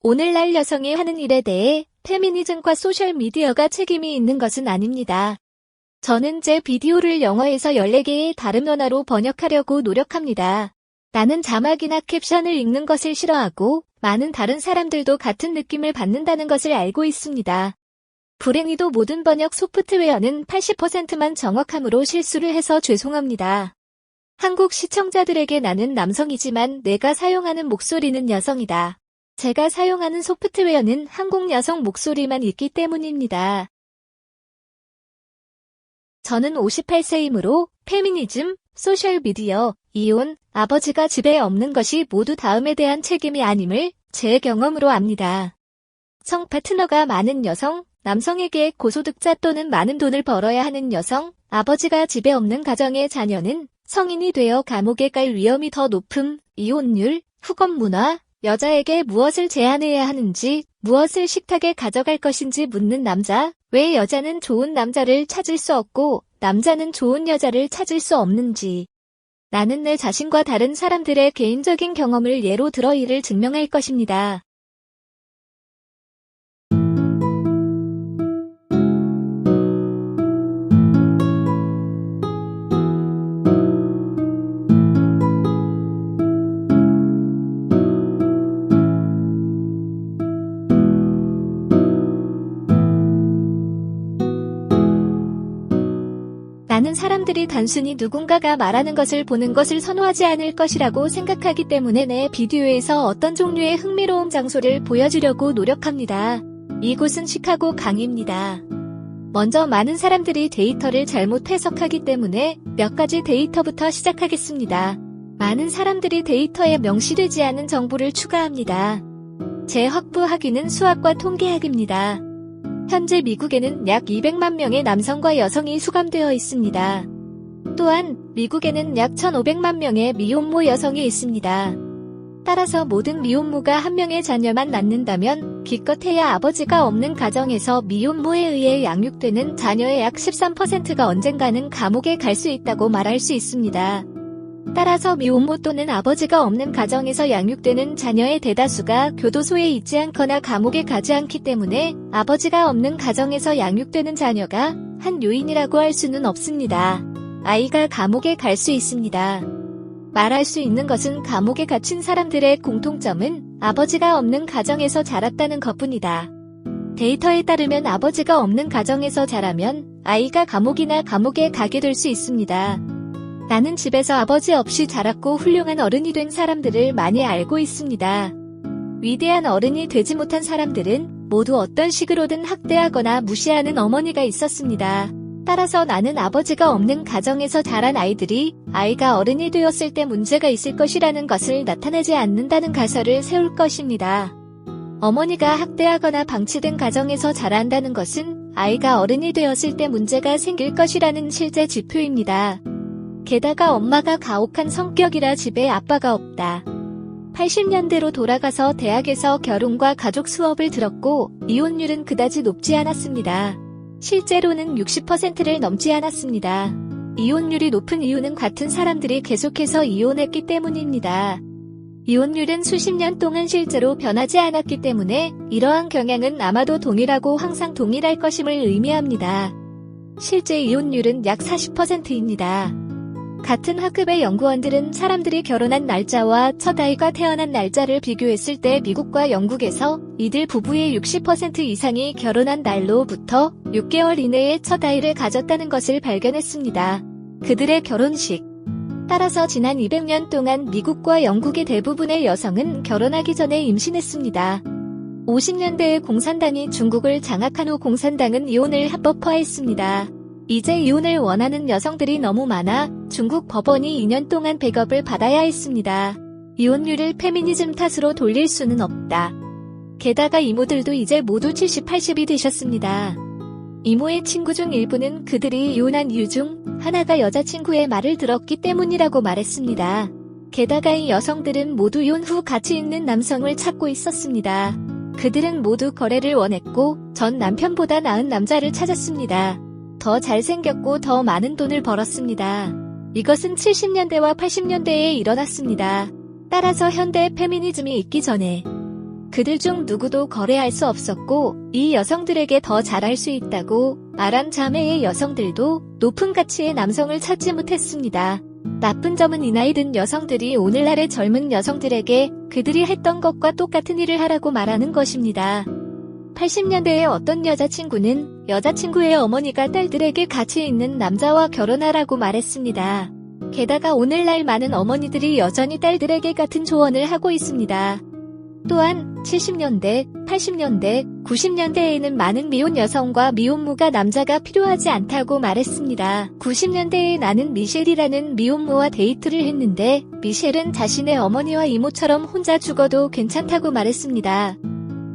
오늘날 여성이 하는 일에 대해 페미니즘과 소셜미디어가 책임이 있는 것은 아닙니다. 저는 제 비디오를 영어에서 14개의 다른 언어로 번역하려고 노력합니다. 나는 자막이나 캡션을 읽는 것을 싫어하고 많은 다른 사람들도 같은 느낌을 받는다는 것을 알고 있습니다. 불행히도 모든 번역 소프트웨어는 80%만 정확함으로 실수를 해서 죄송합니다. 한국 시청자들에게 나는 남성이지만 내가 사용하는 목소리는 여성이다. 제가 사용하는 소프트웨어는 한국 여성 목소리만 있기 때문입니다. 저는 58세이므로 페미니즘, 소셜미디어, 이혼, 아버지가 집에 없는 것이 모두 다음에 대한 책임이 아님을 제 경험으로 압니다. 성 파트너가 많은 여성, 남성에게 고소득자 또는 많은 돈을 벌어야 하는 여성, 아버지가 집에 없는 가정의 자녀는 성인이 되어 감옥에 갈 위험이 더 높음, 이혼율, 후건 문화, 여자에게 무엇을 제안해야 하는지, 무엇을 식탁에 가져갈 것인지 묻는 남자, 왜 여자는 좋은 남자를 찾을 수 없고 남자는 좋은 여자를 찾을 수 없는지. 나는 내 자신과 다른 사람들의 개인적인 경험을 예로 들어 이를 증명할 것입니다. 나는 사람들이 단순히 누군가가 말하는 것을 보는 것을 선호하지 않을 것이라고 생각하기 때문에 내 비디오에서 어떤 종류의 흥미로운 장소를 보여주려고 노력합니다. 이곳은 시카고 강입니다. 먼저 많은 사람들이 데이터를 잘못 해석하기 때문에 몇 가지 데이터부터 시작하겠습니다. 많은 사람들이 데이터에 명시되지 않은 정보를 추가합니다. 제 확보 학위는 수학과 통계학입니다. 현재 미국에는 약 200만 명의 남성과 여성이 수감되어 있습니다. 또한 미국에는 약 1,500만 명의 미혼모 여성이 있습니다. 따라서 모든 미혼모가 한 명의 자녀만 낳는다면 기껏해야 아버지가 없는 가정에서 미혼모에 의해 양육되는 자녀의 약 13%가 언젠가는 감옥에 갈 수 있다고 말할 수 있습니다. 따라서 미혼모 또는 아버지가 없는 가정에서 양육되는 자녀의 대다수가 교도소에 있지 않거나 감옥에 가지 않기 때문에 아버지가 없는 가정에서 양육되는 자녀가 한 요인이라고 할 수는 없습니다. 아이가 감옥에 갈 수 있습니다. 말할 수 있는 것은 감옥에 갇힌 사람들의 공통점은 아버지가 없는 가정에서 자랐다는 것뿐이다. 데이터에 따르면 아버지가 없는 가정에서 자라면 아이가 감옥에 가게 될 수 있습니다. 나는 집에서 아버지 없이 자랐고 훌륭한 어른이 된 사람들을 많이 알고 있습니다. 위대한 어른이 되지 못한 사람들은 모두 어떤 식으로든 학대하거나 무시하는 어머니가 있었습니다. 따라서 나는 아버지가 없는 가정에서 자란 아이들이 아이가 어른이 되었을 때 문제가 있을 것이라는 것을 나타내지 않는다는 가설을 세울 것입니다. 어머니가 학대하거나 방치된 가정에서 자란다는 것은 아이가 어른이 되었을 때 문제가 생길 것이라는 실제 지표입니다. 게다가 엄마가 가혹한 성격이라 집에 아빠가 없다. 80년대로 돌아가서 대학에서 결혼과 가족 수업을 들었고 이혼율은 그다지 높지 않았습니다. 실제로는 60%를 넘지 않았습니다. 이혼율이 높은 이유는 같은 사람들이 계속해서 이혼했기 때문입니다. 이혼율은 수십 년 동안 실제로 변하지 않았기 때문에 이러한 경향은 아마도 동일하고 항상 동일할 것임을 의미합니다. 실제 이혼율은 약 40%입니다. 같은 학급의 연구원들은 사람들이 결혼한 날짜와 첫 아이가 태어난 날짜를 비교했을 때 미국과 영국에서 이들 부부의 60% 이상이 결혼한 날로부터 6개월 이내에 첫 아이를 가졌다는 것을 발견했습니다. 그들의 결혼식. 따라서 지난 200년 동안 미국과 영국의 대부분의 여성은 결혼하기 전에 임신했습니다. 50년대에 공산당이 중국을 장악한 후 공산당은 이혼을 합법화했습니다. 이제 이혼을 원하는 여성들이 너무 많아 중국 법원이 2년 동안 백업을 받아야 했습니다. 이혼율을 페미니즘 탓으로 돌릴 수는 없다. 게다가 이모들도 이제 모두 70, 80이 되셨습니다. 이모의 친구 중 일부는 그들이 이혼한 이유 중 하나가 여자친구의 말을 들었기 때문이라고 말했습니다. 게다가 이 여성들은 모두 이혼 후 가치 있는 남성을 찾고 있었습니다. 그들은 모두 거래를 원했고 전 남편보다 나은 남자를 찾았습니다. 더 잘생겼고 더 많은 돈을 벌었습니다. 이것은 70년대와 80년대에 일어났습니다. 따라서 현대 페미니즘이 있기 전에 그들 중 누구도 거래할 수 없었고 이 여성들에게 더 잘할 수 있다고 말한 자매의 여성들도 높은 가치의 남성을 찾지 못했습니다. 나쁜 점은 이 나이 든 여성들이 오늘날의 젊은 여성들에게 그들이 했던 것과 똑같은 일을 하라고 말하는 것입니다. 80년대에 어떤 여자친구는 여자친구의 어머니가 딸들에게 가치 있는 남자와 결혼하라고 말했습니다. 게다가 오늘날 많은 어머니들이 여전히 딸들에게 같은 조언을 하고 있습니다. 또한 70년대, 80년대, 90년대에는 많은 미혼 여성과 미혼모가 남자가 필요하지 않다고 말했습니다. 90년대에 나는 미셸이라는 미혼모와 데이트를 했는데 미셸은 자신의 어머니와 이모처럼 혼자 죽어도 괜찮다고 말했습니다.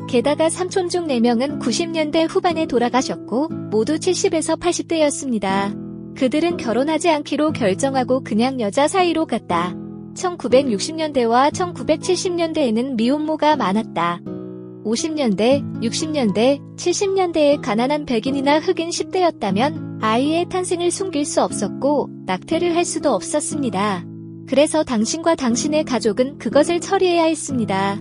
게다가 삼촌 중 4명은 90년대 후반에 돌아가셨고 모두 70에서 80대였습니다. 그들은 결혼하지 않기로 결정하고 그냥 여자 사이로 갔다. 1960년대와 1970년대에는 미혼모가 많았다. 50년대, 60년대, 70년대에 가난한 백인이나 흑인 10대였다면 아이의 탄생을 숨길 수 없었고 낙태를 할 수도 없었습니다. 그래서 당신과 당신의 가족은 그것을 처리해야 했습니다.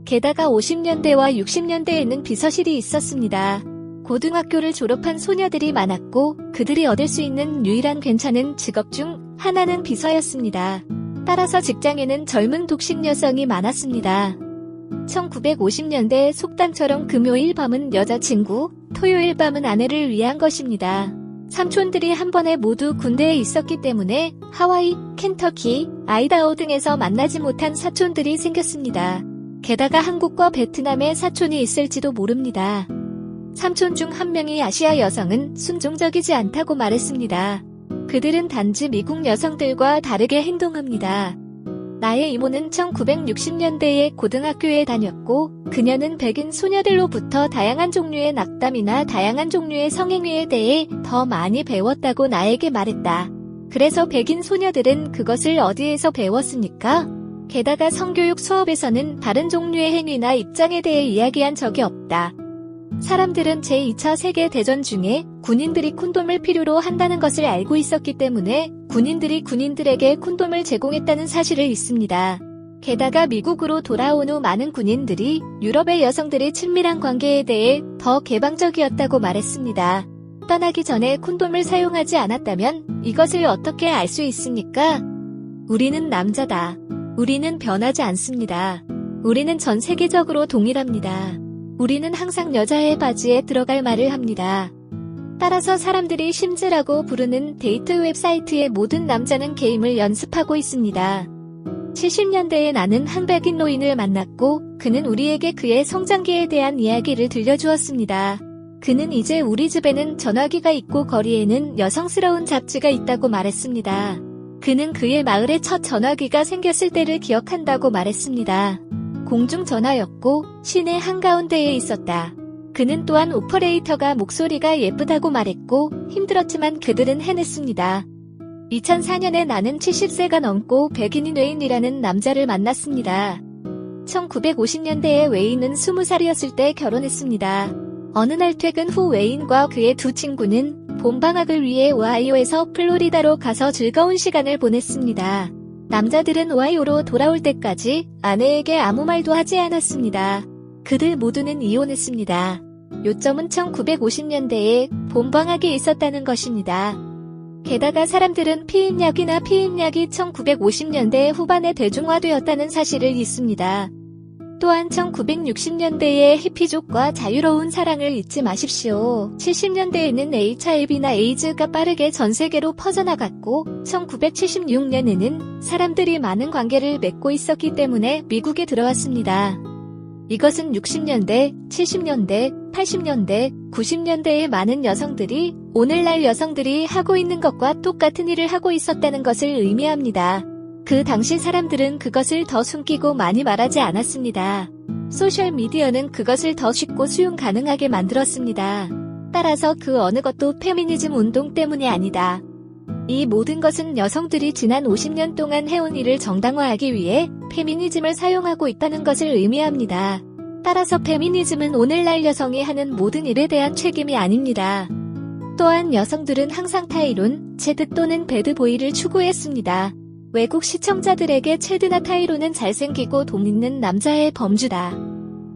게다가 50년대와 60년대에는 비서실이 있었습니다. 고등학교를 졸업한 소녀들이 많았고 그들이 얻을 수 있는 유일한 괜찮은 직업 중 하나는 비서였습니다. 따라서 직장에는 젊은 독신 여성이 많았습니다. 1950년대 속담처럼 금요일 밤은 여자친구, 토요일 밤은 아내를 위한 것입니다. 삼촌들이 한 번에 모두 군대에 있었기 때문에 하와이, 켄터키, 아이다호 등에서 만나지 못한 사촌들이 생겼습니다. 게다가 한국과 베트남에 사촌이 있을지도 모릅니다. 삼촌 중 한 명이 아시아 여성은 순종적이지 않다고 말했습니다. 그들은 단지 미국 여성들과 다르게 행동합니다. 나의 이모는 1960년대에 고등학교에 다녔고 그녀는 백인 소녀들로부터 다양한 종류의 낙담이나 다양한 종류의 성행위에 대해 더 많이 배웠다고 나에게 말했다. 그래서 백인 소녀들은 그것을 어디에서 배웠습니까? 게다가 성교육 수업에서는 다른 종류의 행위나 입장에 대해 이야기한 적이 없다. 사람들은 제2차 세계대전 중에 군인들이 콘돔을 필요로 한다는 것을 알고 있었기 때문에 군인들이 군인들에게 콘돔을 제공했다는 사실을 잊습니다. 게다가 미국으로 돌아온 후 많은 군인들이 유럽의 여성들의 친밀한 관계에 대해 더 개방적이었다고 말했습니다. 떠나기 전에 콘돔을 사용하지 않았다면 이것을 어떻게 알 수 있습니까? 우리는 남자다. 우리는 변하지 않습니다. 우리는 전 세계적으로 동일합니다. 우리는 항상 여자의 바지에 들어갈 말을 합니다. 따라서 사람들이 심즈라고 부르는 데이트 웹사이트의 모든 남자는 게임을 연습하고 있습니다. 70년대에 나는 한 백인 노인을 만났고 그는 우리에게 그의 성장기에 대한 이야기를 들려주었습니다. 그는 이제 우리 집에는 전화기가 있고 거리에는 여성스러운 잡지가 있다고 말했습니다. 그는 그의 마을에 첫 전화기가 생겼을 때를 기억한다고 말했습니다. 공중전화였고 시내 한가운데에 있었다. 그는 또한 오퍼레이터가 목소리가 예쁘다고 말했고 힘들었지만 그들은 해냈습니다. 2004년에 나는 70세가 넘고 백인인 웨인이라는 남자를 만났습니다. 1950년대에 웨인은 20살이었을 때 결혼했습니다. 어느 날 퇴근 후 웨인과 그의 두 친구는 봄방학을 위해 오하이오에서 플로리다로 가서 즐거운 시간을 보냈습니다. 남자들은 오하이오로 돌아올 때까지 아내에게 아무 말도 하지 않았습니다. 그들 모두는 이혼했습니다. 요점은 1950년대에 봄방학이 있었다는 것입니다. 게다가 사람들은 피임약이나 피임약이 1950년대 후반에 대중화되었다는 사실을 잊습니다. 또한 1960년대의 히피족과 자유로운 사랑을 잊지 마십시오. 70년대에는 HIV나 에이즈가 빠르게 전 세계로 퍼져나갔고 1976년에는 사람들이 많은 관계를 맺고 있었기 때문에 미국에 들어왔습니다. 이것은 60년대, 70년대, 80년대, 90년대의 많은 여성들이 오늘날 여성들이 하고 있는 것과 똑같은 일을 하고 있었다는 것을 의미합니다. 그 당시 사람들은 그것을 더 숨기고 많이 말하지 않았습니다. 소셜미디어는 그것을 더 쉽고 수용 가능하게 만들었습니다. 따라서 그 어느 것도 페미니즘 운동 때문이 아니다. 이 모든 것은 여성들이 지난 50년 동안 해온 일을 정당화하기 위해 페미니즘을 사용하고 있다는 것을 의미합니다. 따라서 페미니즘은 오늘날 여성이 하는 모든 일에 대한 책임이 아닙니다. 또한 여성들은 항상 타이론, 체드 또는 배드보이를 추구했습니다. 외국 시청자들에게 체드나 타이론은 잘생기고 돈 있는 남자의 범주다.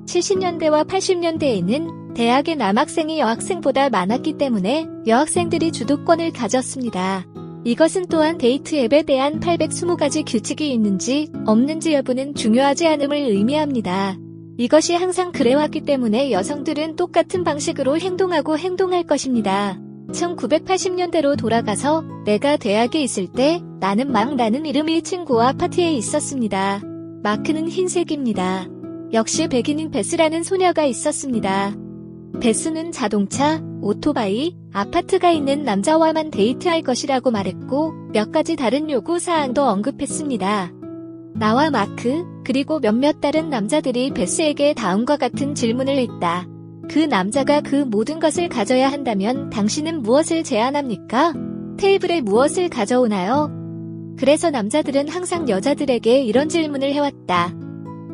70년대와 80년대에는 대학의 남학생이 여학생보다 많았기 때문에 여학생들이 주도권을 가졌습니다. 이것은 또한 데이트 앱에 대한 820가지 규칙이 있는지 없는지 여부는 중요하지 않음을 의미합니다. 이것이 항상 그래왔기 때문에 여성들은 똑같은 방식으로 행동할 것입니다. 1980년대로 돌아가서 내가 대학에 있을 때 나는 막라는 이름의 친구와 파티에 있었습니다. 마크는 흰색입니다. 역시 백인인 베스라는 소녀가 있었습니다. 베스는 자동차, 오토바이, 아파트가 있는 남자와만 데이트할 것이라고 말했고 몇 가지 다른 요구 사항도 언급했습니다. 나와 마크, 그리고 몇몇 다른 남자들이 베스에게 다음과 같은 질문을 했다. 그 남자가 그 모든 것을 가져야 한다면 당신은 무엇을 제안합니까? 테이블에 무엇을 가져오나요? 그래서 남자들은 항상 여자들에게 이런 질문을 해왔다.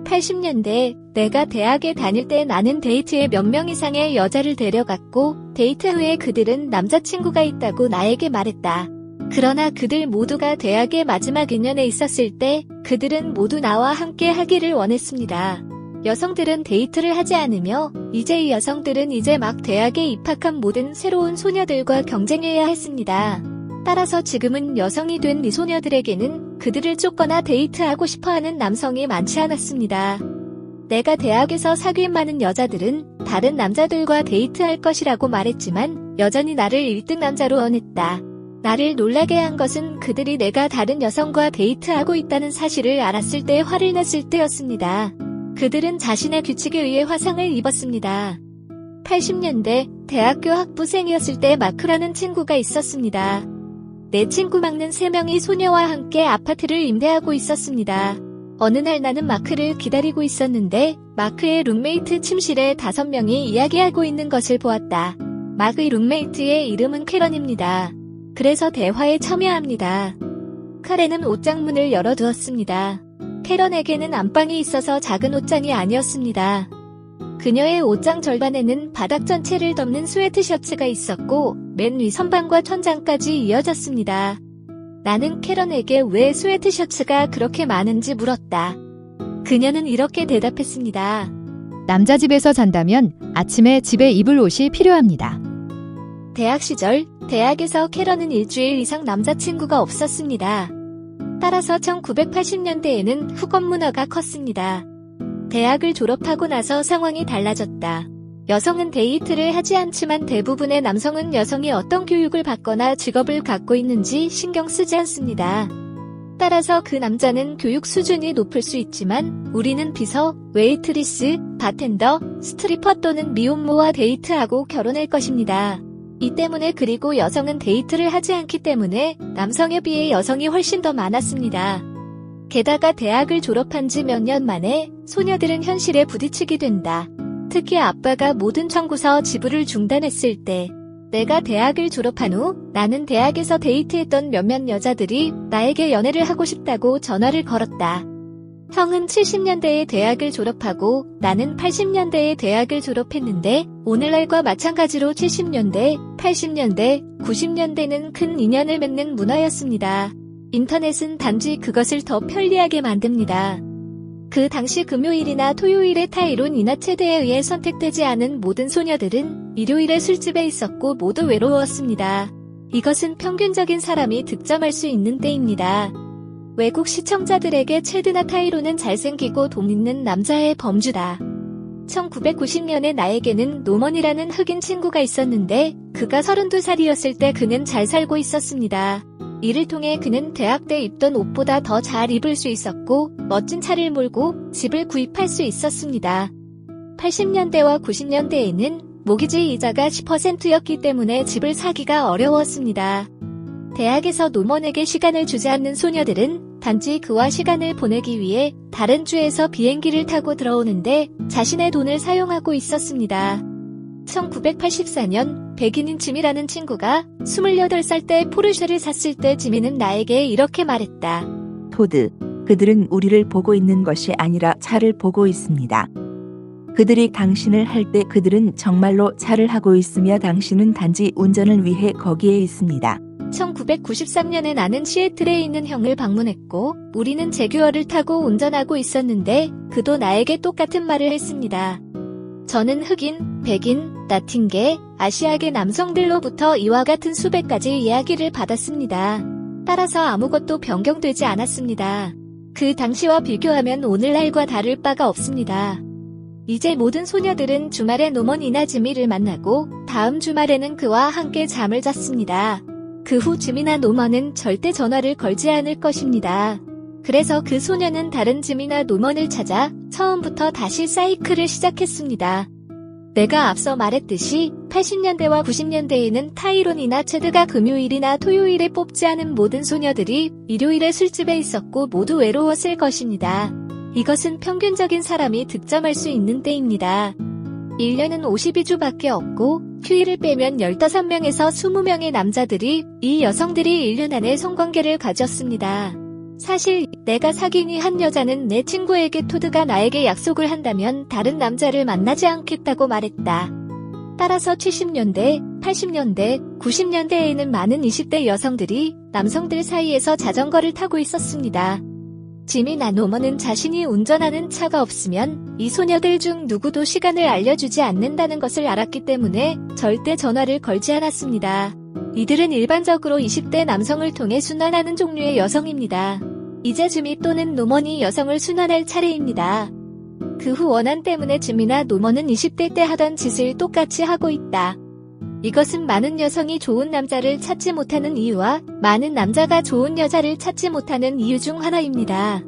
80년대 내가 대학에 다닐 때 나는 데이트에 몇 명 이상의 여자를 데려갔고 데이트 후에 그들은 남자친구가 있다고 나에게 말했다. 그러나 그들 모두가 대학의 마지막 2년에 있었을 때 그들은 모두 나와 함께 하기를 원했습니다. 여성들은 데이트를 하지 않으며 이제 이 여성들은 이제 막 대학에 입학한 모든 새로운 소녀들과 경쟁해야 했습니다. 따라서 지금은 여성이 된 이 소녀들에게는 그들을 쫓거나 데이트하고 싶어하는 남성이 많지 않았습니다. 내가 대학에서 사귄 많은 여자들은 다른 남자들과 데이트할 것이라고 말했지만 여전히 나를 1등 남자로 원했다. 나를 놀라게 한 것은 그들이 내가 다른 여성과 데이트하고 있다는 사실을 알았을 때 화를 냈을 때였습니다. 그들은 자신의 규칙에 의해 화상을 입었습니다. 80년대 대학교 학부생이었을 때 마크라는 친구가 있었습니다. 내 친구 막는 3명이 소녀와 함께 아파트를 임대하고 있었습니다. 어느 날 나는 마크를 기다리고 있었는데 마크의 룸메이트 침실에 5명이 이야기하고 있는 것을 보았다. 마크의 룸메이트의 이름은 캐런입니다. 그래서 대화에 참여합니다. 카렌은 옷장 문을 열어두었습니다. 캐런에게는 안방이 있어서 작은 옷장이 아니었습니다. 그녀의 옷장 절반에는 바닥 전체를 덮는 스웨트셔츠가 있었고 맨 위 선반과 천장까지 이어졌습니다. 나는 캐런에게 왜 스웨트셔츠가 그렇게 많은지 물었다. 그녀는 이렇게 대답했습니다. 남자 집에서 잔다면 아침에 집에 입을 옷이 필요합니다. 대학 시절 대학에서 캐런은 일주일 이상 남자친구가 없었습니다. 따라서 1980년대에는 후건 문화가 컸습니다. 대학을 졸업하고 나서 상황이 달라졌다. 여성은 데이트를 하지 않지만 대부분의 남성은 여성이 어떤 교육을 받거나 직업을 갖고 있는지 신경 쓰지 않습니다. 따라서 그 남자는 교육 수준이 높을 수 있지만 우리는 비서, 웨이트리스, 바텐더, 스트리퍼 또는 미혼모와 데이트하고 결혼할 것입니다. 이 때문에 그리고 여성은 데이트를 하지 않기 때문에 남성에 비해 여성이 훨씬 더 많았습니다. 게다가 대학을 졸업한 지 몇 년 만에 소녀들은 현실에 부딪히게 된다. 특히 아빠가 모든 청구서 지불을 중단했을 때 내가 대학을 졸업한 후 나는 대학에서 데이트했던 몇몇 여자들이 나에게 연애를 하고 싶다고 전화를 걸었다. 형은 70년대에 대학을 졸업하고 나는 80년대에 대학을 졸업했는데 오늘날과 마찬가지로 70년대, 80년대, 90년대는 큰 인연을 맺는 문화였습니다. 인터넷은 단지 그것을 더 편리하게 만듭니다. 그 당시 금요일이나 토요일의 타이론 인하체대에 의해 선택되지 않은 모든 소녀들은 일요일에 술집에 있었고 모두 외로웠습니다. 이것은 평균적인 사람이 득점할 수 있는 때입니다. 외국 시청자들에게 체드나 타이론은 잘생기고 돈 있는 남자의 범주다. 1990년에 나에게는 노먼이라는 흑인 친구가 있었는데 그가 32살이었을 때 그는 잘 살고 있었습니다. 이를 통해 그는 대학 때 입던 옷보다 더 잘 입을 수 있었고 멋진 차를 몰고 집을 구입할 수 있었습니다. 80년대와 90년대에는 모기지 이자가 10%였기 때문에 집을 사기가 어려웠습니다. 대학에서 노먼에게 시간을 주지 않는 소녀들은 단지 그와 시간을 보내기 위해 다른 주에서 비행기를 타고 들어오는데 자신의 돈을 사용하고 있었습니다. 1984년 백인인 지미라는 친구가 28살 때 포르쉐를 샀을 때 지미는 나에게 이렇게 말했다. 토드, 그들은 우리를 보고 있는 것이 아니라 차를 보고 있습니다. 그들이 당신을 할 때 그들은 정말로 차를 하고 있으며 당신은 단지 운전을 위해 거기에 있습니다. 1993년에 나는 시애틀에 있는 형을 방문했고 우리는 제규어를 타고 운전하고 있었는데 그도 나에게 똑같은 말을 했습니다. 저는 흑인, 백인, 라틴계, 아시아계 남성들로부터 이와 같은 수백 가지 이야기를 받았습니다. 따라서 아무것도 변경되지 않았습니다. 그 당시와 비교하면 오늘날과 다를 바가 없습니다. 이제 모든 소녀들은 주말에 노먼이나 지미를 만나고 다음 주말에는 그와 함께 잠을 잤습니다. 그 후 지미나 노먼은 절대 전화를 걸지 않을 것입니다. 그래서 그 소녀는 다른 지미나 노먼을 찾아 처음부터 다시 사이클을 시작했습니다. 내가 앞서 말했듯이 80년대와 90년대에는 타이론이나 체드가 금요일이나 토요일에 뽑지 않은 모든 소녀들이 일요일에 술집에 있었고 모두 외로웠을 것입니다. 이것은 평균적인 사람이 득점할 수 있는 때입니다. 1년은 52주밖에 없고 휴일을 빼면 15명에서 20명의 남자들이 이 여성들이 1년 안에 성관계를 가졌습니다. 사실 내가 사귄 한 여자는 내 친구에게 토드가 나에게 약속을 한다면 다른 남자를 만나지 않겠다고 말했다. 따라서 70년대, 80년대, 90년대에는 많은 20대 여성들이 남성들 사이에서 자전거를 타고 있었습니다. 지미나 노먼은 자신이 운전하는 차가 없으면 이 소녀들 중 누구도 시간을 알려주지 않는다는 것을 알았기 때문에 절대 전화를 걸지 않았습니다. 이들은 일반적으로 20대 남성을 통해 순환하는 종류의 여성입니다. 이제 지미 또는 노먼이 여성을 순환할 차례입니다. 그 후 원한 때문에 지미나 노먼은 20대 때 하던 짓을 똑같이 하고 있다. 이것은 많은 여성이 좋은 남자를 찾지 못하는 이유와 많은 남자가 좋은 여자를 찾지 못하는 이유 중 하나입니다.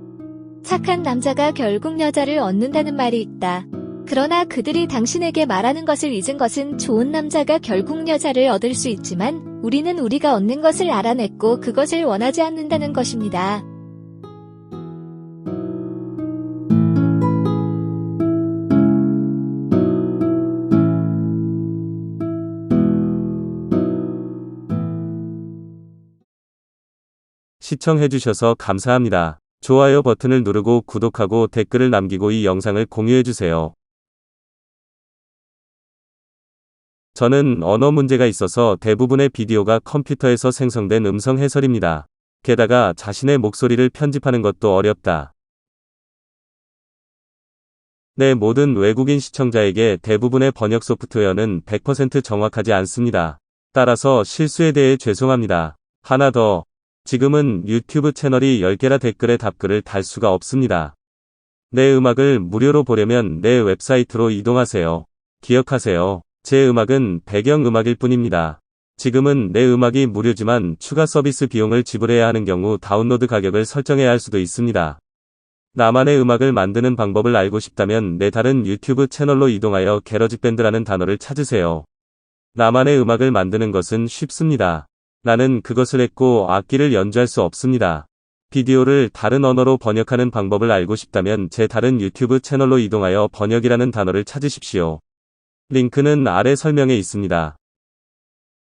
착한 남자가 결국 여자를 얻는다는 말이 있다. 그러나 그들이 당신에게 말하는 것을 잊은 것은 좋은 남자가 결국 여자를 얻을 수 있지만 우리는 우리가 얻는 것을 알아냈고 그것을 원하지 않는다는 것입니다. 시청해주셔서 감사합니다. 좋아요 버튼을 누르고 구독하고 댓글을 남기고 이 영상을 공유해주세요. 저는 언어 문제가 있어서 대부분의 비디오가 컴퓨터에서 생성된 음성 해설입니다. 게다가 자신의 목소리를 편집하는 것도 어렵다. 내 모든 외국인 시청자에게 대부분의 번역 소프트웨어는 100% 정확하지 않습니다. 따라서 실수에 대해 죄송합니다. 하나 더. 지금은 유튜브 채널이 10개라 댓글에 답글을 달 수가 없습니다. 내 음악을 무료로 보려면 내 웹사이트로 이동하세요. 기억하세요. 제 음악은 배경음악일 뿐입니다. 지금은 내 음악이 무료지만 추가 서비스 비용을 지불해야 하는 경우 다운로드 가격을 설정해야 할 수도 있습니다. 나만의 음악을 만드는 방법을 알고 싶다면 내 다른 유튜브 채널로 이동하여 게러지밴드라는 단어를 찾으세요. 나만의 음악을 만드는 것은 쉽습니다. 나는 그것을 했고 악기를 연주할 수 없습니다. 비디오를 다른 언어로 번역하는 방법을 알고 싶다면 제 다른 유튜브 채널로 이동하여 번역이라는 단어를 찾으십시오. 링크는 아래 설명에 있습니다.